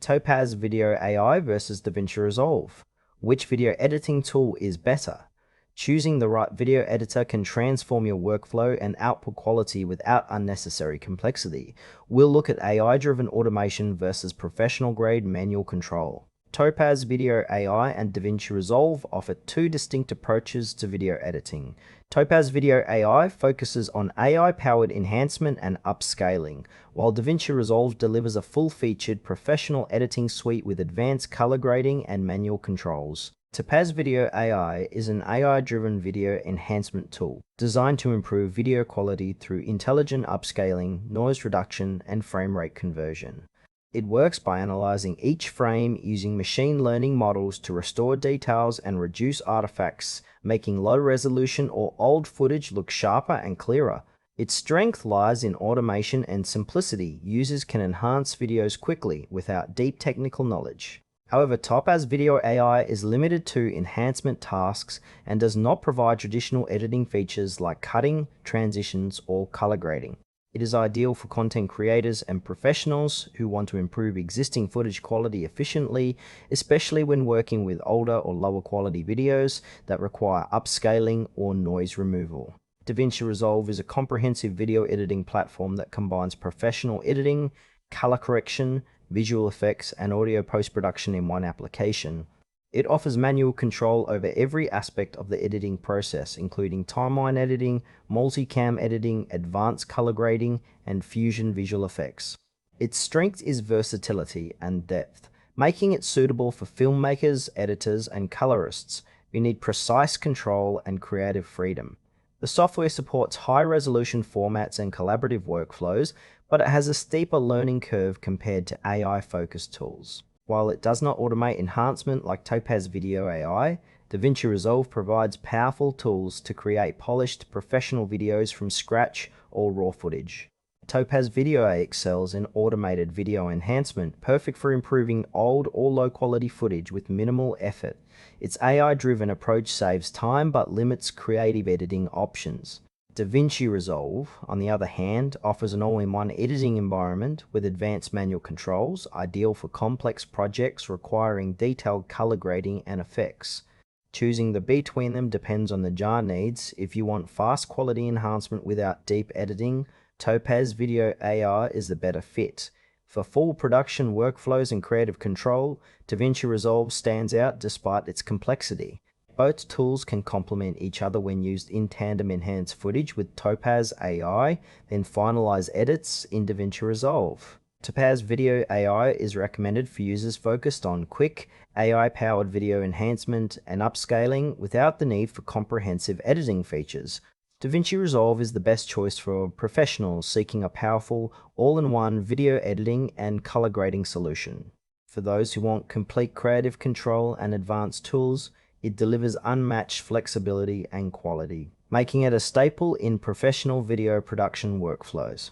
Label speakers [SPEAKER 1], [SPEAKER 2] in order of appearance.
[SPEAKER 1] Topaz Video AI versus DaVinci Resolve. Which video editing tool is better? Choosing the right video editor can transform your workflow and output quality without unnecessary complexity. We'll look at AI-driven automation versus professional-grade manual control. Topaz Video AI and DaVinci Resolve offer two distinct approaches to video editing. Topaz Video AI focuses on AI-powered enhancement and upscaling, while DaVinci Resolve delivers a full-featured professional editing suite with advanced color grading and manual controls. Topaz Video AI is an AI-driven video enhancement tool designed to improve video quality through intelligent upscaling, noise reduction, and frame rate conversion. It works by analyzing each frame using machine learning models to restore details and reduce artifacts, making low-resolution or old footage look sharper and clearer. Its strength lies in automation and simplicity. Users can enhance videos quickly without deep technical knowledge. However, Topaz Video AI is limited to enhancement tasks and does not provide traditional editing features like cutting, transitions, or color grading. It is ideal for content creators and professionals who want to improve existing footage quality efficiently, especially when working with older or lower quality videos that require upscaling or noise removal. DaVinci Resolve is a comprehensive video editing platform that combines professional editing, color correction, visual effects, and audio post-production in one application. It offers manual control over every aspect of the editing process, including timeline editing, multicam editing, advanced color grading, and fusion visual effects. Its strength is versatility and depth, making it suitable for filmmakers, editors, and colorists who need precise control and creative freedom. The software supports high-resolution formats and collaborative workflows, but it has a steeper learning curve compared to AI-focused tools. While it does not automate enhancement like Topaz Video AI, DaVinci Resolve provides powerful tools to create polished, professional videos from scratch or raw footage. Topaz Video AI excels in automated video enhancement, perfect for improving old or low-quality footage with minimal effort. Its AI-driven approach saves time but limits creative editing options. DaVinci Resolve, on the other hand, offers an all-in-one editing environment with advanced manual controls, ideal for complex projects requiring detailed color grading and effects. Choosing between them depends on the jar needs. If you want fast quality enhancement without deep editing, Topaz Video AI is the better fit. For full production workflows and creative control, DaVinci Resolve stands out despite its complexity. Both tools can complement each other when used in tandem. Enhance footage with Topaz AI, then finalize edits in DaVinci Resolve. Topaz Video AI is recommended for users focused on quick, AI-powered video enhancement and upscaling without the need for comprehensive editing features. DaVinci Resolve is the best choice for professionals seeking a powerful, all-in-one video editing and color grading solution. For those who want complete creative control and advanced tools, it delivers unmatched flexibility and quality, making it a staple in professional video production workflows.